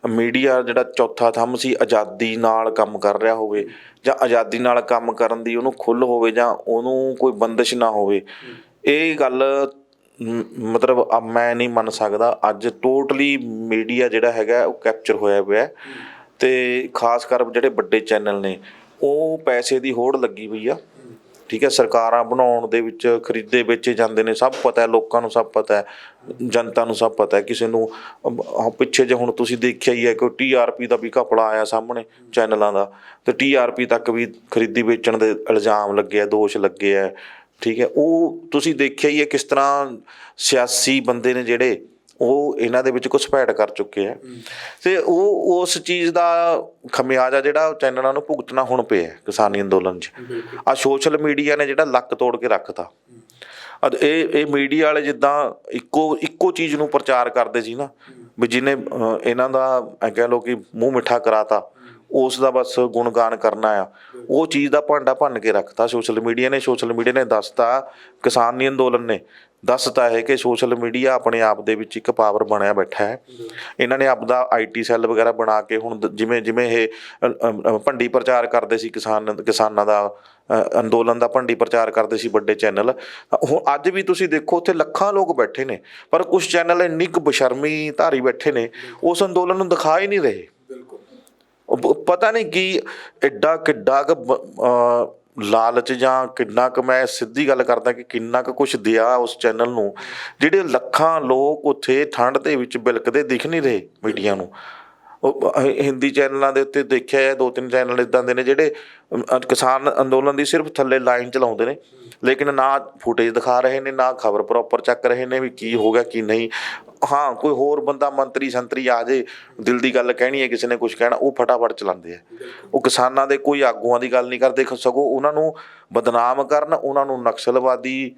ਮੀਡੀਆ ਜਿਹੜਾ ਚੌਥਾ ਥੰਮ ਸੀ ਆਜ਼ਾਦੀ ਨਾਲ ਕੰਮ ਕਰ ਰਿਹਾ ਹੋਵੇ, ਜਾਂ ਆਜ਼ਾਦੀ ਨਾਲ ਕੰਮ ਕਰਨ ਦੀ ਉਹਨੂੰ ਖੁੱਲ੍ਹ ਹੋਵੇ, ਜਾਂ ਉਹਨੂੰ ਕੋਈ ਬੰਦਿਸ਼ ਨਾ ਹੋਵੇ। ਇਹ ਗੱਲ ਮਤਲਬ ਮੈਂ ਨਹੀਂ ਮੰਨ ਸਕਦਾ। ਅੱਜ ਟੋਟਲੀ ਮੀਡੀਆ ਜਿਹੜਾ ਹੈਗਾ ਉਹ ਕੈਪਚਰ ਹੋਇਆ ਪਿਆ, ਤੇ ਖਾਸ ਕਰ ਜਿਹੜੇ ਵੱਡੇ ਚੈਨਲ ਨੇ, ਉਹ ਪੈਸੇ ਦੀ ਹੋੜ ਲੱਗੀ ਹੋਈ ਆ, ਠੀਕ ਹੈ, ਸਰਕਾਰਾਂ ਬਣਾਉਣ ਦੇ ਵਿੱਚ ਖਰੀਦੇ ਵੇਚੇ ਜਾਂਦੇ ਨੇ, ਸਭ ਪਤਾ ਹੈ ਲੋਕਾਂ ਨੂੰ, ਸਭ ਪਤਾ ਹੈ, ਜਨਤਾ ਨੂੰ ਸਭ ਪਤਾ ਹੈ। ਕਿਸੇ ਨੂੰ ਪਿੱਛੇ ਜੇ ਹੁਣ ਤੁਸੀਂ ਦੇਖਿਆ ਹੀ ਹੈ ਕਿ TRP ਦਾ ਵੀ ਘਪਲਾ ਆਇਆ ਸਾਹਮਣੇ ਚੈਨਲਾਂ ਦਾ, ਤੇ TRP ਤੱਕ ਵੀ ਖਰੀਦੀ ਵੇਚਣ ਦੇ ਇਲਜ਼ਾਮ ਲੱਗੇ ਆ, ਦੋਸ਼ ਲੱਗੇ ਆ, ਠੀਕ ਹੈ। ਉਹ ਤੁਸੀਂ ਦੇਖਿਆ ਹੀ ਹੈ ਕਿਸ ਤਰ੍ਹਾਂ ਸਿਆਸੀ ਬੰਦੇ ਨੇ ਜਿਹੜੇ ਉਹ ਇਹਨਾਂ ਦੇ ਵਿੱਚ ਘੁਸਪੈਠ ਕਰ ਚੁੱਕੇ ਆ, ਤੇ ਉਹ ਉਸ ਚੀਜ਼ ਦਾ ਖਮਿਆਜ਼ਾ ਜਿਹੜਾ ਚੈਨਲਾਂ ਨੂੰ ਭੁਗਤਣਾ ਹੁਣ ਪਿਆ ਕਿਸਾਨੀ ਅੰਦੋਲਨ 'ਚ। ਆਹ ਸੋਸ਼ਲ ਮੀਡੀਆ ਨੇ ਜਿਹੜਾ ਲੱਕ ਤੋੜ ਕੇ ਰੱਖਤਾ। ਇਹ ਮੀਡੀਆ ਵਾਲੇ ਜਿੱਦਾਂ ਇੱਕੋ ਚੀਜ਼ ਨੂੰ ਪ੍ਰਚਾਰ ਕਰਦੇ ਸੀ ਨਾ, ਵੀ ਜਿਹਨੇ ਇਹਨਾਂ ਦਾ ਕਹਿ ਲਓ ਕਿ ਮੂੰਹ ਮਿੱਠਾ ਕਰਾਤਾ, ਉਸ ਦਾ ਬਸ ਗੁਣਗਾਨ ਕਰਨਾ ਆ, ਉਹ ਚੀਜ਼ ਦਾ ਭਾਂਡਾ ਭੰਨ ਕੇ ਰੱਖਤਾ ਸੋਸ਼ਲ ਮੀਡੀਆ ਨੇ। ਸੋਸ਼ਲ ਮੀਡੀਆ ਨੇ ਦੱਸਤਾ, ਕਿਸਾਨੀ ਅੰਦੋਲਨ ਨੇ ਦੱਸਤਾ ਹੈ ਕਿ ਸੋਸ਼ਲ ਮੀਡੀਆ ਆਪਣੇ ਆਪ ਦੇ ਵਿੱਚ ਇੱਕ ਪਾਵਰ ਬਣਿਆ ਬੈਠਾ ਹੈ। ਇਹਨਾਂ ਨੇ ਆਪਦਾ IT ਸੈੱਲ ਵਗੈਰਾ ਬਣਾ ਕੇ ਹੁਣ ਜਿਵੇਂ ਇਹ ਭੰਡੀ ਪ੍ਰਚਾਰ ਕਰਦੇ ਸੀ, ਕਿਸਾਨਾਂ ਦਾ ਅੰਦੋਲਨ ਦਾ ਭੰਡੀ ਪ੍ਰਚਾਰ ਕਰਦੇ ਸੀ ਵੱਡੇ ਚੈਨਲ, ਹੁਣ ਅੱਜ ਵੀ ਤੁਸੀਂ ਦੇਖੋ ਉੱਥੇ ਲੱਖਾਂ ਲੋਕ ਬੈਠੇ ਨੇ, ਪਰ ਕੁਛ ਚੈਨਲ ਇੰਨੀ ਕੁ ਬਸ਼ਰਮੀ ਧਾਰੀ ਬੈਠੇ ਨੇ, ਉਸ ਅੰਦੋਲਨ ਨੂੰ ਦਿਖਾ ਹੀ ਨਹੀਂ ਰਹੇ। ਪਤਾ ਨਹੀਂ ਕੀ ਐਡਾ ਕਿੱਡਾ ਕੁ ਲਾਲਚ ਜਾਂ ਕਿੰਨਾ ਕੁ, ਮੈਂ ਸਿੱਧੀ ਗੱਲ ਕਰਦਾ ਕਿ ਕਿੰਨਾ ਕੁ ਕੁਛ ਦਿਆ ਉਸ ਚੈਨਲ ਨੂੰ, ਜਿਹੜੇ ਲੱਖਾਂ ਲੋਕ ਉੱਥੇ ਠੰਡ ਦੇ ਵਿੱਚ ਬਿਲਕਦੇ ਦਿਖ ਨਹੀਂ ਰਹੇ ਮੀਡੀਆ ਨੂੰ। ਉਹ ਹਿੰਦੀ ਚੈਨਲਾਂ ਦੇ ਉੱਤੇ ਦੇਖਿਆ 2-3 ਚੈਨਲ ਇੱਦਾਂ ਦੇ ਨੇ ਜਿਹੜੇ ਕਿਸਾਨ ਅੰਦੋਲਨ ਦੀ ਸਿਰਫ ਥੱਲੇ ਲਾਈਨ ਚਲਾਉਂਦੇ ਨੇ, ਲੇਕਿਨ ਨਾ ਫੁਟੇਜ ਦਿਖਾ ਰਹੇ ਨੇ, ਨਾ ਖਬਰ ਪ੍ਰੋਪਰ ਚੱਕ ਰਹੇ ਨੇ ਵੀ ਕੀ ਹੋ ਗਿਆ ਕੀ ਨਹੀਂ। ਹਾਂ, ਕੋਈ ਹੋਰ ਬੰਦਾ ਮੰਤਰੀ ਸੰਤਰੀ ਆ ਜੇ, ਦਿਲ ਦੀ ਗੱਲ ਕਹਿਣੀ ਹੈ, ਕਿਸੇ ਨੇ ਕੁਛ ਕਹਿਣਾ, ਉਹ ਫਟਾਫਟ ਚਲਾਉਂਦੇ ਆ। ਉਹ ਕਿਸਾਨਾਂ ਦੇ ਕੋਈ ਆਗੂਆਂ ਦੀ ਗੱਲ ਨਹੀਂ ਕਰਦੇ, ਸਗੋਂ ਉਹਨਾਂ ਨੂੰ ਬਦਨਾਮ ਕਰਨ, ਉਹਨਾਂ ਨੂੰ ਨਕਸਲਵਾਦੀ,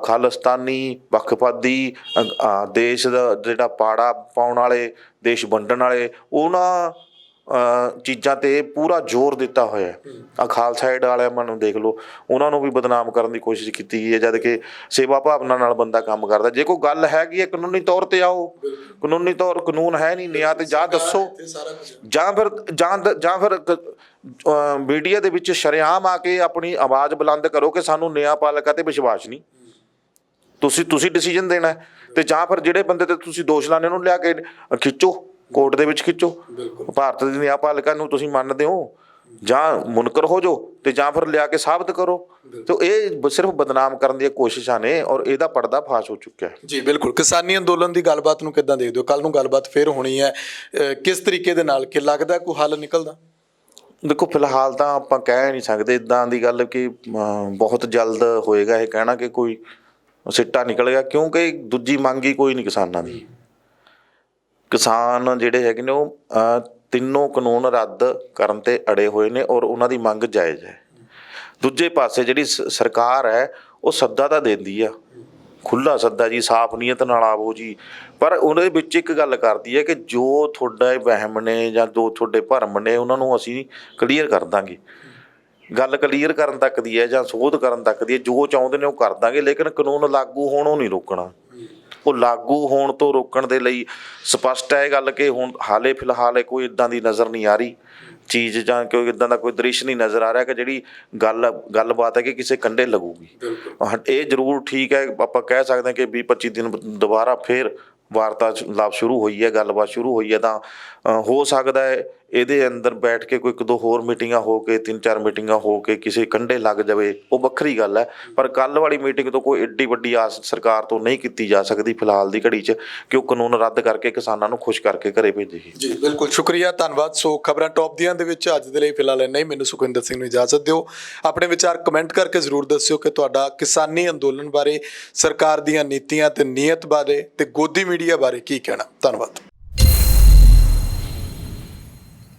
ਖਾਲਿਸਤਾਨੀ, ਵੱਖਵਾਦੀ, ਦੇਸ਼ ਦਾ ਜਿਹੜਾ ਪਾੜਾ ਪਾਉਣ ਵਾਲੇ, ਦੇਸ਼ ਵੰਡਣ ਵਾਲੇ, ਉਹਨਾਂ ਚੀਜ਼ਾਂ 'ਤੇ ਪੂਰਾ ਜ਼ੋਰ ਦਿੱਤਾ ਹੋਇਆ। ਖਾਲਸਾ ਏਡ ਵਾਲਿਆਂ ਨੂੰ ਦੇਖ ਲਓ, ਉਹਨਾਂ ਨੂੰ ਵੀ ਬਦਨਾਮ ਕਰਨ ਦੀ ਕੋਸ਼ਿਸ਼ ਕੀਤੀ ਗਈ ਹੈ, ਜਦ ਕਿ ਸੇਵਾ ਭਾਵਨਾ ਨਾਲ ਬੰਦਾ ਕੰਮ ਕਰਦਾ। ਜੇ ਕੋਈ ਗੱਲ ਹੈਗੀ ਹੈ ਕਾਨੂੰਨੀ ਤੌਰ 'ਤੇ ਆਓ, ਕਾਨੂੰਨ ਹੈ ਨਹੀਂ, ਨਿਆਂ 'ਤੇ ਜਾਂ ਦੱਸੋ, ਜਾਂ ਫਿਰ ਮੀਡੀਆ ਦੇ ਵਿੱਚ ਸ਼ਰੇਆਮ ਆ ਕੇ ਆਪਣੀ ਆਵਾਜ਼ ਬੁਲੰਦ ਕਰੋ ਕਿ ਸਾਨੂੰ ਨਿਆਂਪਾਲਿਕਾ 'ਤੇ ਵਿਸ਼ਵਾਸ ਨਹੀਂ, ਤੁਸੀਂ ਡਿਸੀਜਨ ਦੇਣਾ, ਤੇ ਜਾਂ ਫਿਰ ਜਿਹੜੇ ਬੰਦੇ 'ਤੇ ਤੁਸੀਂ ਦੋਸ਼ ਲਾਉਂਦੇ ਉਹਨੂੰ ਲਿਆ ਕੇ ਖਿੱਚੋ, ਕੋਰਟ ਦੇ ਵਿੱਚ ਖਿੱਚੋ। ਭਾਰਤ ਦੀ ਨਿਆਂਪਾਲਿਕਾ ਨੂੰ ਤੁਸੀਂ ਮੰਨਦੇ ਹੋ, ਜਾਂ ਮੁਨਕਰ ਹੋ ਜਾਓ, ਤੇ ਜਾਂ ਫਿਰ ਲਿਆ ਕੇ ਸਾਬਤ ਕਰੋ। ਤੇ ਇਹ ਸਿਰਫ ਬਦਨਾਮ ਕਰਨ ਦੀਆਂ ਕੋਸ਼ਿਸ਼ਾਂ ਨੇ, ਔਰ ਇਹਦਾ ਪਰਦਾ ਫਾਸ਼ ਹੋ ਚੁੱਕਿਆ ਹੈ। ਜੀ ਬਿਲਕੁਲ। ਕਿਸਾਨੀ ਅੰਦੋਲਨ ਦੀ ਗੱਲਬਾਤ ਨੂੰ ਕਿੱਦਾਂ ਦੇਖਦੇ ਹੋ? ਕੱਲ੍ਹ ਨੂੰ ਗੱਲਬਾਤ ਫਿਰ ਹੋਣੀ ਹੈ, ਕਿਸ ਤਰੀਕੇ ਦੇ ਨਾਲ, ਕਿ ਲੱਗਦਾ ਕੋਈ ਹੱਲ ਨਿਕਲਦਾ? ਦੇਖੋ, ਫਿਲਹਾਲ ਤਾਂ ਆਪਾਂ ਕਹਿ ਨਹੀਂ ਸਕਦੇ ਇੱਦਾਂ ਦੀ ਗੱਲ ਕਿ ਬਹੁਤ ਜਲਦ ਹੋਏਗਾ ਇਹ ਕਹਿਣਾ ਕਿ ਕੋਈ ਸਿੱਟਾ ਨਿਕਲ ਗਿਆ, ਕਿਉਂਕਿ ਦੂਜੀ ਮੰਗ ਹੀ ਕੋਈ ਨਹੀਂ ਕਿਸਾਨਾਂ ਦੀ। ਕਿਸਾਨ ਜਿਹੜੇ ਹੈਗੇ ਨੇ ਉਹ ਤਿੰਨੋਂ ਕਾਨੂੰਨ ਰੱਦ ਕਰਨ 'ਤੇ ਅੜੇ ਹੋਏ ਨੇ, ਔਰ ਉਹਨਾਂ ਦੀ ਮੰਗ ਜਾਇਜ਼ ਹੈ। ਦੂਜੇ ਪਾਸੇ ਜਿਹੜੀ ਸਰਕਾਰ ਹੈ ਉਹ ਸੱਦਾ ਤਾਂ ਦਿੰਦੀ ਆ, ਖੁੱਲ੍ਹਾ ਸੱਦਾ ਜੀ, ਸਾਫ਼ ਨੀਅਤ ਨਾਲ ਆਵੋ ਜੀ, ਪਰ ਉਹਦੇ ਵਿੱਚ ਇੱਕ ਗੱਲ ਕਰਦੀ ਹੈ ਕਿ ਜੋ ਤੁਹਾਡਾ ਵਹਿਮ ਨੇ ਜਾਂ ਜੋ ਤੁਹਾਡੇ ਭਰਮ ਨੇ ਉਹਨਾਂ ਨੂੰ ਅਸੀਂ ਕਲੀਅਰ ਕਰ ਦਾਂਗੇ। ਗੱਲ ਕਲੀਅਰ ਕਰਨ ਤੱਕ ਦੀ ਹੈ ਜਾਂ ਸੋਧ ਕਰਨ ਤੱਕ ਦੀ ਹੈ, ਜੋ ਚਾਹੁੰਦੇ ਨੇ ਉਹ ਕਰ ਦਾਂਗੇ, ਲੇਕਿਨ ਕਾਨੂੰਨ ਲਾਗੂ ਹੋਣ ਉਹ ਨਹੀਂ ਰੋਕਣਾ। ਉਹ ਲਾਗੂ ਹੋਣ ਤੋਂ ਰੋਕਣ ਦੇ ਲਈ ਸਪਸ਼ਟ ਹੈ ਇਹ ਗੱਲ ਕਿ ਹੁਣ ਹਾਲੇ ਫਿਲਹਾਲ ਕੋਈ ਇੱਦਾਂ ਦੀ ਨਜ਼ਰ ਨਹੀਂ ਆ ਰਹੀ ਚੀਜ਼, ਜਾਂ ਕੋਈ ਇੱਦਾਂ ਦਾ ਕੋਈ ਦ੍ਰਿਸ਼ ਨਹੀਂ ਨਜ਼ਰ ਆ ਰਿਹਾ ਕਿ ਜਿਹੜੀ ਗੱਲਬਾਤ ਹੈ ਕਿ ਕਿਸੇ ਕੰਢੇ ਲੱਗੂਗੀ। ਇਹ ਜ਼ਰੂਰ ਠੀਕ ਹੈ, ਆਪਾਂ ਕਹਿ ਸਕਦੇ ਹਾਂ ਕਿ 20-25 ਦਿਨ ਦੁਬਾਰਾ ਫਿਰ ਵਾਰਤਾਲਾਪ ਸ਼ੁਰੂ ਹੋਈ ਹੈ, ਗੱਲਬਾਤ ਸ਼ੁਰੂ ਹੋਈ ਹੈ, ਤਾਂ ਹੋ ਸਕਦਾ ਹੈ ਇਹਦੇ ਅੰਦਰ ਬੈਠ ਕੇ ਕੋਈ 1-2 ਹੋਰ ਮੀਟਿੰਗਾਂ ਹੋ ਕੇ, 3-4 ਮੀਟਿੰਗਾਂ ਹੋ ਕੇ ਕਿਸੇ ਕੰਢੇ ਲੱਗ ਜਾਵੇ, ਉਹ ਵੱਖਰੀ ਗੱਲ ਹੈ। ਪਰ ਕੱਲ੍ਹ ਵਾਲੀ ਮੀਟਿੰਗ ਤੋਂ ਕੋਈ ਏਡੀ ਵੱਡੀ ਆਸ ਸਰਕਾਰ ਤੋਂ ਨਹੀਂ ਕੀਤੀ ਜਾ ਸਕਦੀ ਫਿਲਹਾਲ ਦੀ ਘੜੀ 'ਚ, ਕਿ ਉਹ ਕਾਨੂੰਨ ਰੱਦ ਕਰਕੇ ਕਿਸਾਨਾਂ ਨੂੰ ਖੁਸ਼ ਕਰਕੇ ਘਰੇ ਭੇਜੇਗੀ। ਜੀ ਬਿਲਕੁਲ, ਸ਼ੁਕਰੀਆ, ਧੰਨਵਾਦ। ਸੋ ਖਬਰਾਂ ਟੌਪ ਦੀਆਂ ਦੇ ਵਿੱਚ ਅੱਜ ਦੇ ਲਈ ਫਿਲਹਾਲ ਇੰਨਾ ਹੀ। ਮੈਨੂੰ ਸੁਖਵਿੰਦਰ ਸਿੰਘ ਨੂੰ ਇਜਾਜ਼ਤ ਦਿਓ। ਆਪਣੇ ਵਿਚਾਰ ਕਮੈਂਟ ਕਰਕੇ ਜ਼ਰੂਰ ਦੱਸਿਓ ਕਿ ਤੁਹਾਡਾ ਕਿਸਾਨੀ ਅੰਦੋਲਨ ਬਾਰੇ, ਸਰਕਾਰ ਦੀਆਂ ਨੀਤੀਆਂ ਤੇ ਨੀਅਤ ਬਾਰੇ, ਤੇ ਗੋਦੀ ਮੀਡੀਆ ਬਾਰੇ ਕੀ ਕਹਿਣਾ। ਧੰਨਵਾਦ।